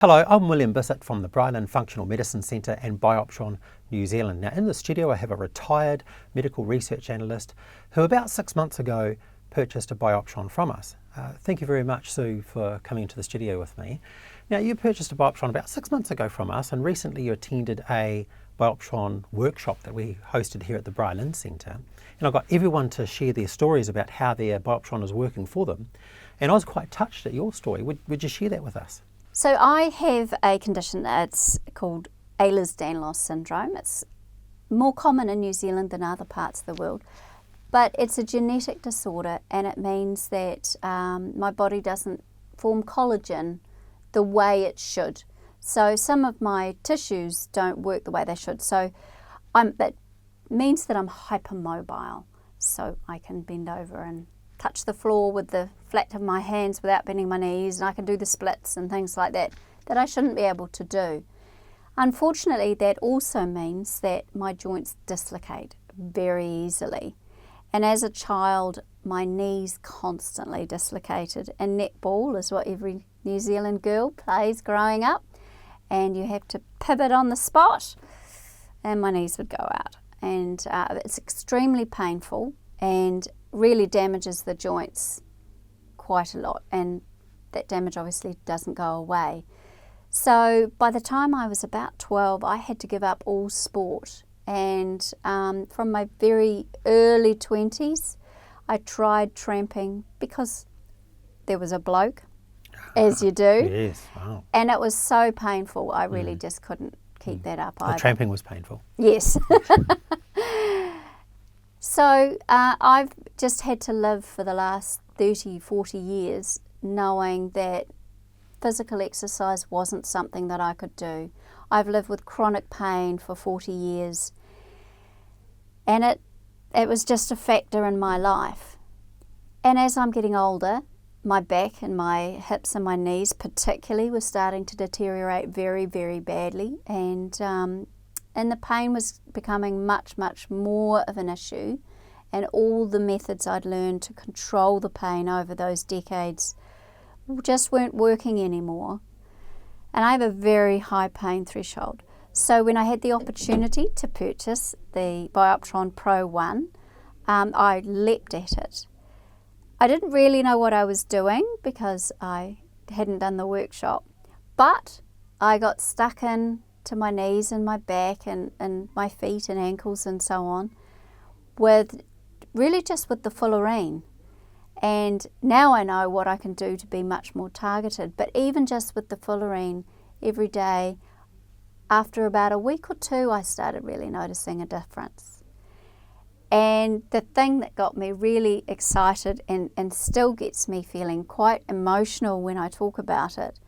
Hello, I'm William Bissett from the Brilin Functional Medicine Centre and BIOPTRON New Zealand. Now in the studio I have a retired medical research analyst who about 6 months ago purchased a BIOPTRON from us. Thank you very much, Sue, for coming into the studio with me. Now you purchased a BIOPTRON about 6 months ago from us, and recently you attended a BIOPTRON workshop that we hosted here at the Brilin Centre. And I got everyone to share their stories about how their BIOPTRON is working for them. And I was quite touched at your story. Would you share that with us? So I have a condition that's called Ehlers-Danlos syndrome. It's more common in New Zealand than other parts of the world, but it's a genetic disorder, and it means that my body doesn't form collagen the way it should. So some of my tissues don't work the way they should. So that means that I'm hypermobile. So I can bend over and touch the floor with the flat of my hands without bending my knees, and I can do the splits and things like that I shouldn't be able to do. Unfortunately, that also means that my joints dislocate very easily. And as a child, my knees constantly dislocated, and netball is what every New Zealand girl plays growing up, and you have to pivot on the spot, and my knees would go out. And it's extremely painful and really damages the joints quite a lot, and that damage obviously doesn't go away. So by the time I was about 12, I had to give up all sport, and from my very early 20s I tried tramping because there was a bloke, as you do. Yes, wow. And it was so painful, I really just couldn't keep that up either. The tramping was painful. Yes. So I've just had to live for the last 30, 40 years knowing that physical exercise wasn't something that I could do. I've lived with chronic pain for 40 years, and it was just a factor in my life. And as I'm getting older, my back and my hips and my knees particularly were starting to deteriorate very, very badly, and the pain was becoming much, much more of an issue, and all the methods I'd learned to control the pain over those decades just weren't working anymore. And I have a very high pain threshold. So when I had the opportunity to purchase the BIOPTRON Pro 1, I leapt at it. I didn't really know what I was doing because I hadn't done the workshop, but I got stuck in to my knees and my back and my feet and ankles and so on with really just with the fullerene. And now I know what I can do to be much more targeted, but even just with the fullerene every day, after about a week or two I started really noticing a difference. And the thing that got me really excited and still gets me feeling quite emotional when I talk about it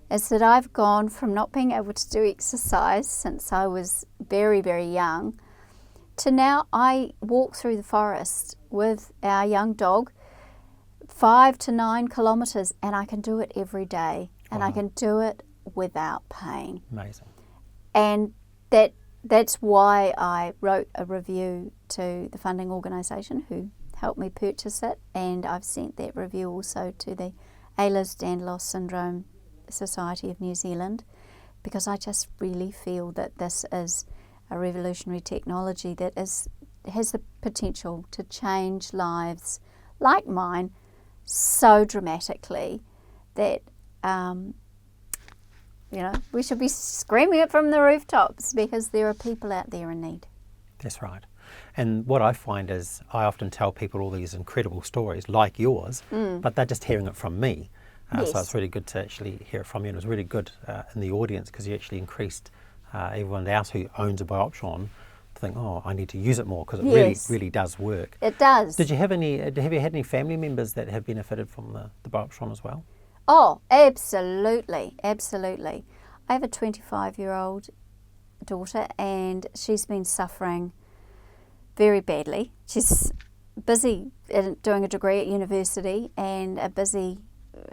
is that I've gone from not being able to do exercise since I was very, very young to now I walk through the forest with our young dog 5 to 9 kilometres, and I can do it every day, and I can do it without pain. Amazing. And that's why I wrote a review to the funding organisation who helped me purchase it, and I've sent that review also to the Ehlers-Danlos Syndrome Society of New Zealand, because I just really feel that this is a revolutionary technology that has the potential to change lives like mine so dramatically that we should be screaming it from the rooftops, because there are people out there in need. That's right. And what I find is I often tell people all these incredible stories like yours, but they're just hearing it from me. Yes. So it's really good to actually hear it from you, and it was really good in the audience because you actually increased everyone else who owns a BIOPTRON to think, oh, I need to use it more, because it really does work. It does. Have you had any family members that have benefited from the BIOPTRON as well? Oh, absolutely, absolutely. I have a 25-year-old daughter, and she's been suffering very badly. She's busy doing a degree at university and a busy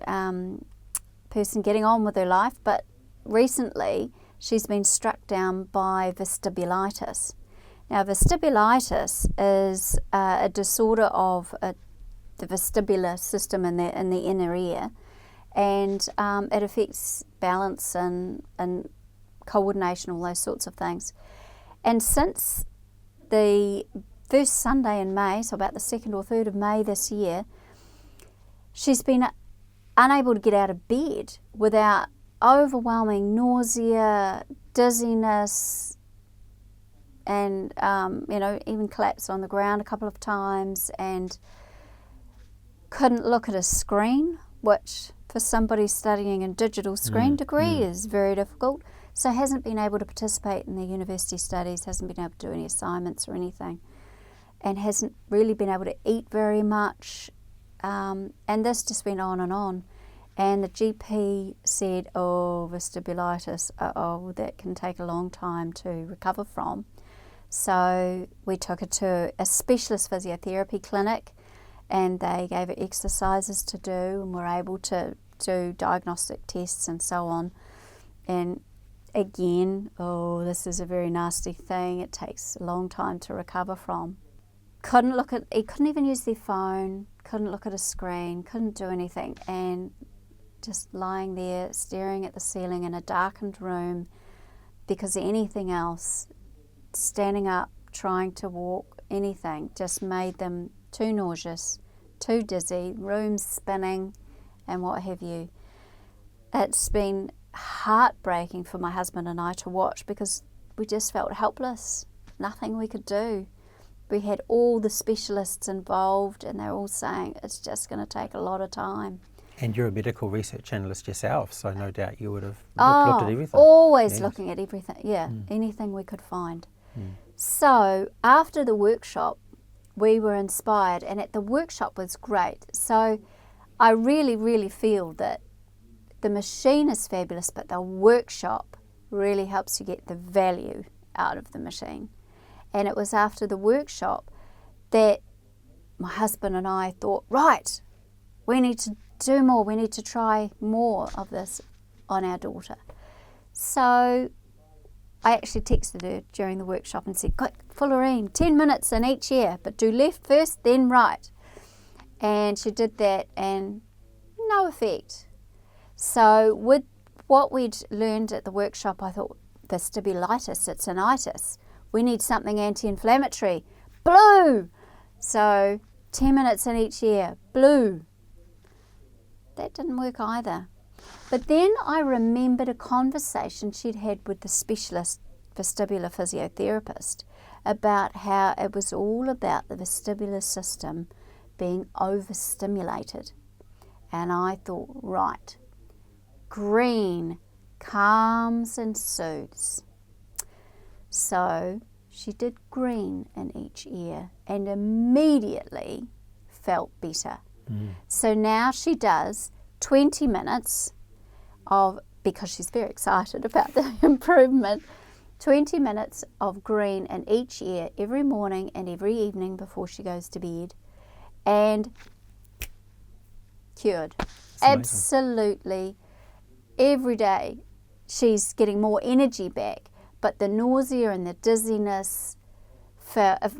person getting on with her life, but recently she's been struck down by vestibulitis. Now, vestibulitis is a disorder of the vestibular system in the inner ear, and it affects balance and coordination, all those sorts of things. And since the first Sunday in May, so about the 2nd or 3rd of May this year, she's been unable to get out of bed without overwhelming nausea, dizziness, and even collapsed on the ground a couple of times, and couldn't look at a screen, which for somebody studying a digital screen degree is very difficult. So hasn't been able to participate in the university studies, hasn't been able to do any assignments or anything, and hasn't really been able to eat very much. And this just went on and on. And the GP said, vestibulitis, that can take a long time to recover from. So we took her to a specialist physiotherapy clinic, and they gave her exercises to do, and were able to do diagnostic tests and so on. And again, this is a very nasty thing. It takes a long time to recover from. Couldn't even use their phone, couldn't look at a screen, couldn't do anything, and just lying there staring at the ceiling in a darkened room because anything else, standing up, trying to walk, anything, just made them too nauseous, too dizzy, rooms spinning and what have you. It's been heartbreaking for my husband and I to watch because we just felt helpless, nothing we could do. We had all the specialists involved and they're all saying it's just going to take a lot of time. And you're a medical research analyst yourself, so no doubt you would have looked at everything. Always looking at everything, anything we could find. So after the workshop, we were inspired, and the workshop was great. So I really, really feel that the machine is fabulous, but the workshop really helps you get the value out of the machine. And it was after the workshop that my husband and I thought, right, we need to do more, we need to try more of this on our daughter. So I actually texted her during the workshop and said, quick, Fullerene, 10 minutes in each ear, but do left first, then right. And she did that and no effect. So with what we'd learned at the workshop, I thought, vestibulitis, it's an itis. We need something anti-inflammatory. Blue! So 10 minutes in each ear, blue. That didn't work either. But then I remembered a conversation she'd had with the specialist vestibular physiotherapist about how it was all about the vestibular system being overstimulated. And I thought, right, green calms and soothes. So she did green in each ear and immediately felt better. So now she does 20 minutes of, because she's very excited about the improvement, 20 minutes of green in each ear every morning and every evening before she goes to bed, and cured. Absolutely. Every day she's getting more energy back, but the nausea and the dizziness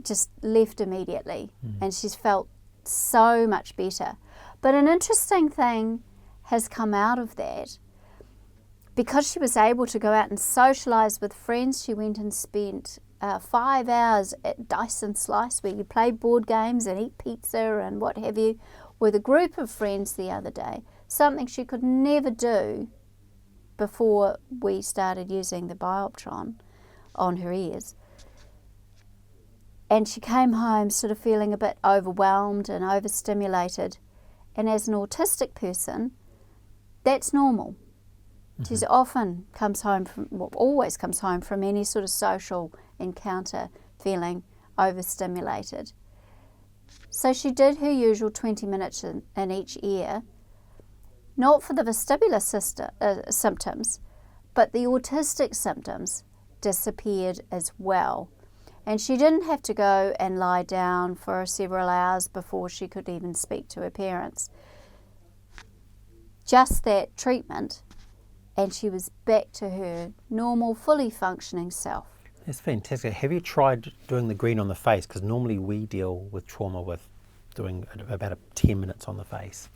just left immediately, and she's felt so much better. But an interesting thing has come out of that. Because she was able to go out and socialise with friends, she went and spent 5 hours at Dice and Slice, where you play board games and eat pizza and what have you, with a group of friends the other day, something she could never do before we started using the BIOPTRON on her ears. And she came home sort of feeling a bit overwhelmed and overstimulated. And as an autistic person, that's normal. She often comes home from, always comes home from any sort of social encounter feeling overstimulated. So she did her usual 20 minutes in each ear, not for the vestibular symptoms, but the autistic symptoms disappeared as well. And she didn't have to go and lie down for several hours before she could even speak to her parents. Just that treatment, and she was back to her normal, fully functioning self. That's fantastic. Have you tried doing the green on the face? Because normally we deal with trauma with doing about 10 minutes on the face.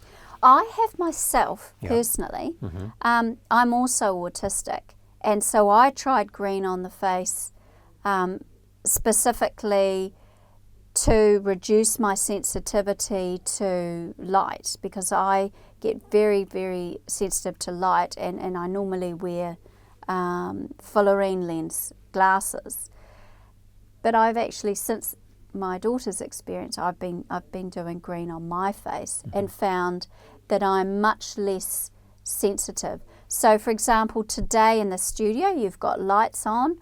I have myself, Yeah. personally, I'm also autistic, and so I tried green on the face specifically to reduce my sensitivity to light, because I get very, very sensitive to light, and I normally wear fullerene lens glasses. But I've actually, since my daughter's experience, I've been doing green on my face and found that I'm much less sensitive. So for example, today in the studio you've got lights on,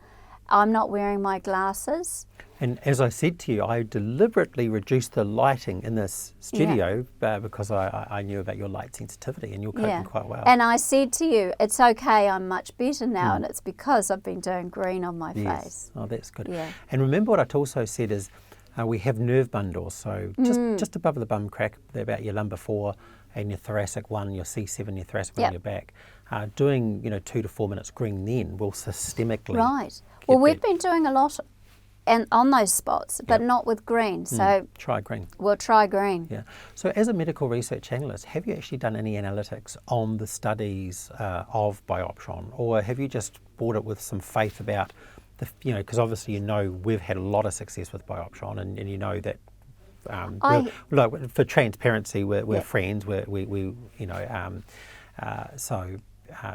I'm not wearing my glasses. And as I said to you, I deliberately reduced the lighting in this studio because I knew about your light sensitivity, and you're coping quite well. And I said to you, it's okay, I'm much better now, and it's because I've been doing green on my face. Oh, that's good. Yeah. And remember what I also said is we have nerve bundles, so just above the bum crack, they're about your lumbar 4 and your thoracic 1, your C7, your thoracic 1 on your back. Doing 2 to 4 minutes green then will systemically. Right. Well, we've been doing a lot and on those spots, but not with green. So try green. We'll try green. Yeah. So as a medical research analyst, have you actually done any analytics on the studies of BIOPTRON, or have you just bought it with some faith about the, because obviously we've had a lot of success with BIOPTRON, and you know that for transparency, we're friends. So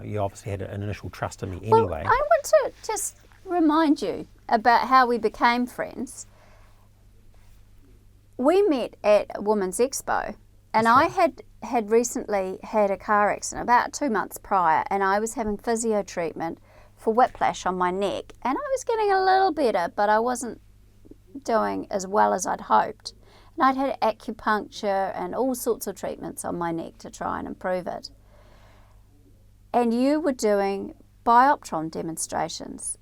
you obviously had an initial trust in me anyway. Well, I want to just remind you about how we became friends. We met at a Women's Expo, and I had recently had a car accident about 2 months prior, and I was having physio treatment for whiplash on my neck, and I was getting a little better, but I wasn't doing as well as I'd hoped. And I'd had acupuncture and all sorts of treatments on my neck to try and improve it. And you were doing BIOPTRON demonstrations,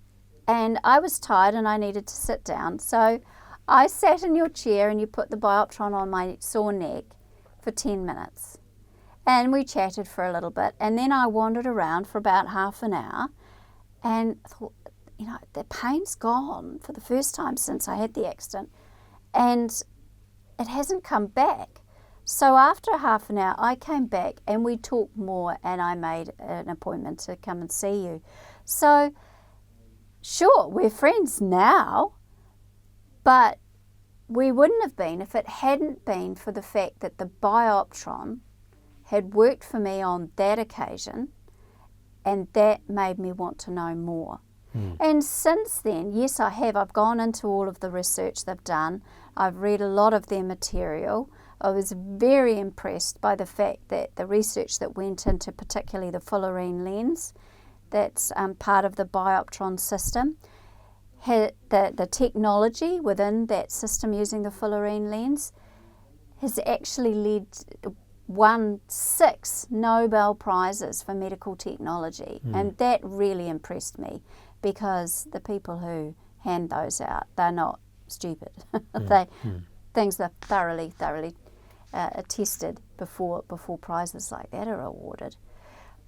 and I was tired and I needed to sit down, so I sat in your chair and you put the BIOPTRON on my sore neck for 10 minutes, and we chatted for a little bit, and then I wandered around for about half an hour and thought, the pain's gone for the first time since I had the accident, and it hasn't come back. So after half an hour I came back and we talked more, and I made an appointment to come and see you. So sure, we're friends now, but we wouldn't have been if it hadn't been for the fact that the BIOPTRON had worked for me on that occasion, and that made me want to know more. And since then, yes, I have. I've gone into all of the research they've done. I've read a lot of their material. I was very impressed by the fact that the research that went into particularly the fullerene lens, that's part of the BIOPTRON system. The technology within that system using the fullerene lens has actually won 6 Nobel Prizes for medical technology, and that really impressed me, because the people who hand those out, they're not stupid. Things are thoroughly tested before prizes like that are awarded.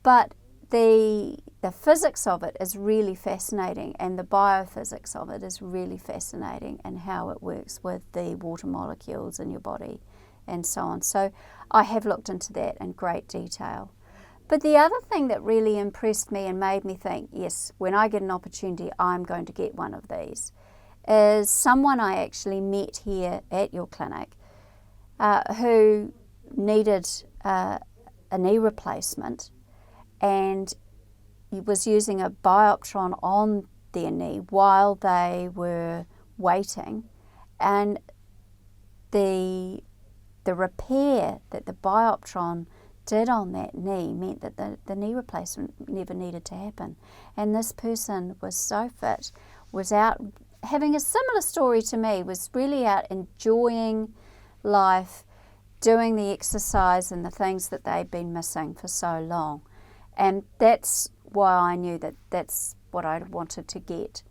But the physics of it is really fascinating, and the biophysics of it is really fascinating, and how it works with the water molecules in your body and so on. So I have looked into that in great detail. But the other thing that really impressed me and made me think, yes, when I get an opportunity, I'm going to get one of these, is someone I actually met here at your clinic who needed a knee replacement, and was using a BIOPTRON on their knee while they were waiting, and the repair that the BIOPTRON did on that knee meant that the knee replacement never needed to happen. And this person was so fit, was out having a similar story to me, was really out enjoying life, doing the exercise and the things that they'd been missing for so long. And that's why I knew that that's what I wanted to get,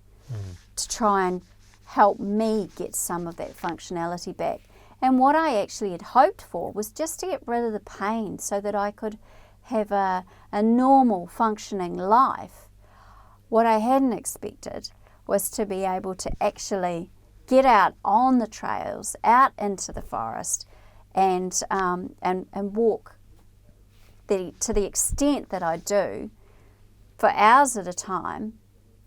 to try and help me get some of that functionality back. And what I actually had hoped for was just to get rid of the pain so that I could have a normal functioning life. What I hadn't expected was to be able to actually get out on the trails, out into the forest, and walk to the extent that I do, for hours at a time,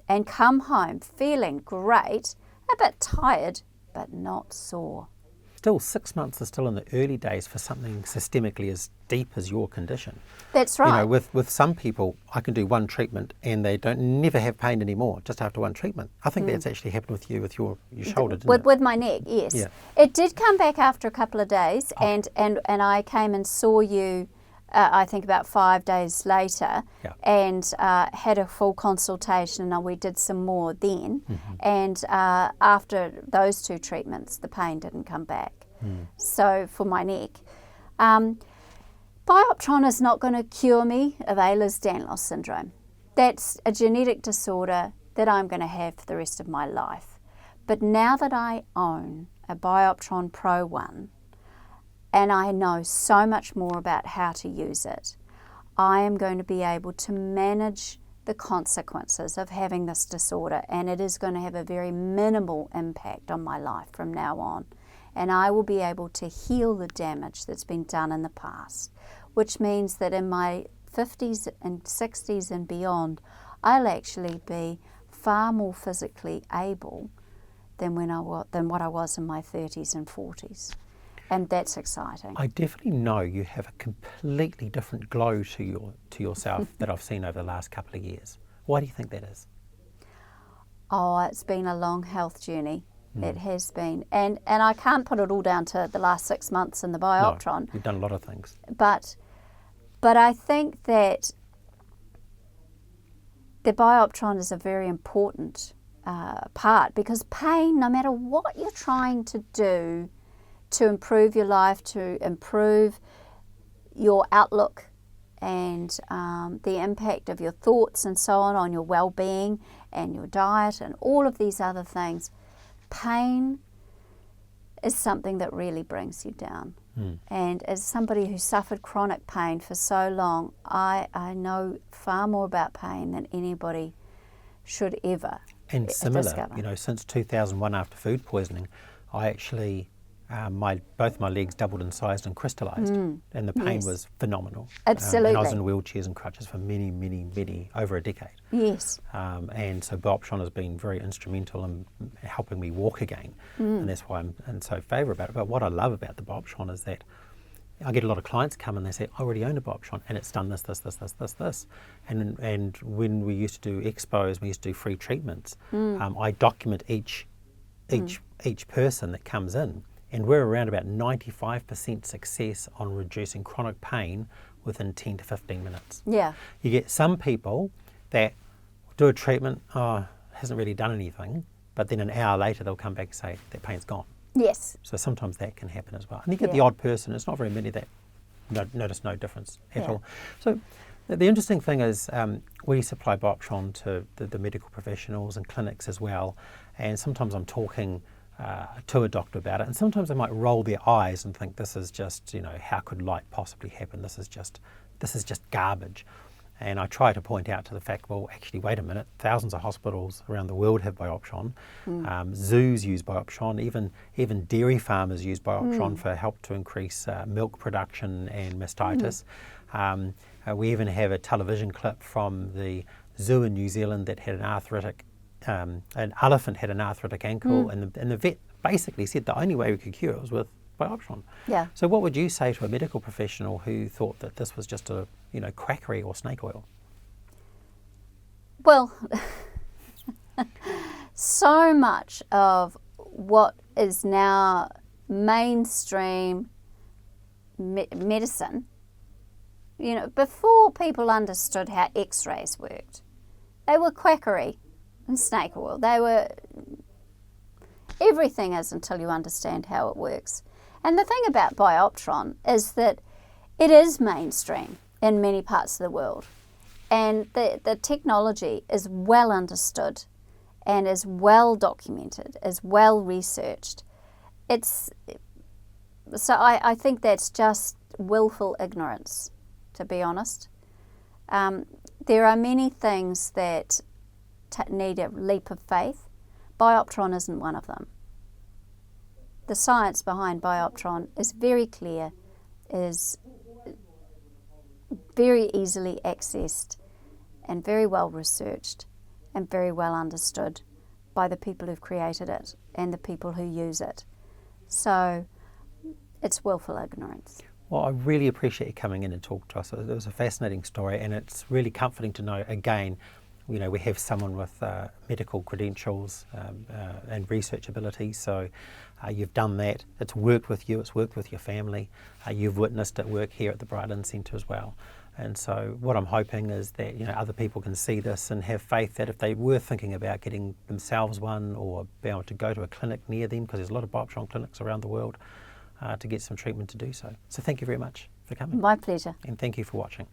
and come home feeling great, a bit tired, but not sore. Still, 6 months is still in the early days for something systemically as deep as your condition. That's right. You know, with some people, I can do one treatment and they never have pain anymore just after one treatment. I think that's actually happened with you with your shoulder, didn't it? With my neck, yes. Yeah. It did come back after a couple of days, and I came and saw you, I think about 5 days later, Yeah. and had a full consultation, and we did some more then. And after those 2 treatments, the pain didn't come back. So for my neck. BIOPTRON is not going to cure me of Ehlers-Danlos syndrome. That's a genetic disorder that I'm going to have for the rest of my life. But now that I own a BIOPTRON Pro 1, and I know so much more about how to use it, I am going to be able to manage the consequences of having this disorder, and it is going to have a very minimal impact on my life from now on. And I will be able to heal the damage that's been done in the past, which means that in my 50s and 60s and beyond, I'll actually be far more physically able than what I was in my 30s and 40s. And that's exciting. I definitely know you have a completely different glow to yourself that I've seen over the last couple of years. Why do you think that is? Oh, it's been a long health journey. It has been. And I can't put it all down to the last 6 months in the BIOPTRON. No, you've done a lot of things. But I think that the BIOPTRON is a very important part, because pain, no matter what you're trying to do to improve your life, to improve your outlook and the impact of your thoughts and so on your well-being and your diet and all of these other things, pain is something that really brings you down. And as somebody who suffered chronic pain for so long, I know far more about pain than anybody should ever And similar, discover. you know, since 2001 after food poisoning, I actually, both my legs doubled in size and crystallised, and the pain Yes. was phenomenal. Absolutely. And I was in wheelchairs and crutches for many, over a decade. Yes. And so BIOPTRON has been very instrumental in helping me walk again, and that's why I'm in so favour about it. But what I love about the BIOPTRON is that I get a lot of clients come and they say, I already own a BIOPTRON and it's done this. And when we used to do expos, we used to do free treatments, I document each person that comes in, and we're around about 95% success on reducing chronic pain within 10 to 15 minutes. Yeah. You get some people that do a treatment, hasn't really done anything, but then an hour later they'll come back and say their pain's gone. Yes. So sometimes that can happen as well. And you get the Yeah. odd person, it's not very many that notice no difference at Yeah. all. So the interesting thing is we supply BIOPTRON to the medical professionals and clinics as well. And sometimes I'm talking to a doctor about it, and sometimes they might roll their eyes and think this is just, you know, how could light possibly happen? This is just garbage. And I try to point out to the fact, well, actually, wait a minute, thousands of hospitals around the world have BIOPTRON. Zoos use BIOPTRON, even dairy farmers use BIOPTRON for help to increase milk production and mastitis. We even have a television clip from the zoo in New Zealand that had an elephant had an arthritic ankle, and the vet basically said the only way we could cure it was with BIOPTRON. Yeah. So what would you say to a medical professional who thought that this was just a, you know, quackery or snake oil? Well, so much of what is now mainstream medicine, you know, before people understood how x-rays worked, they were quackery and snake oil. They were, everything is until you understand how it works. And the thing about BIOPTRON is that it is mainstream in many parts of the world. And the technology is well understood and is well documented, is well researched. So I think that's just willful ignorance, to be honest. There are many things that need a leap of faith. BIOPTRON isn't one of them. The science behind BIOPTRON is very clear, is very easily accessed and very well researched and very well understood by the people who've created it and the people who use it. So it's willful ignorance. Well, I really appreciate you coming in and talking to us. It was a fascinating story, and it's really comforting to know, again, we have someone with medical credentials and research abilities. So you've done that. It's worked with you. It's worked with your family. You've witnessed it work here at the Brilin Centre as well. And so what I'm hoping is that other people can see this and have faith that if they were thinking about getting themselves one or being able to go to a clinic near them, because there's a lot of BIOPTRON clinics around the world, to get some treatment to do so. So thank you very much for coming. My pleasure. And thank you for watching.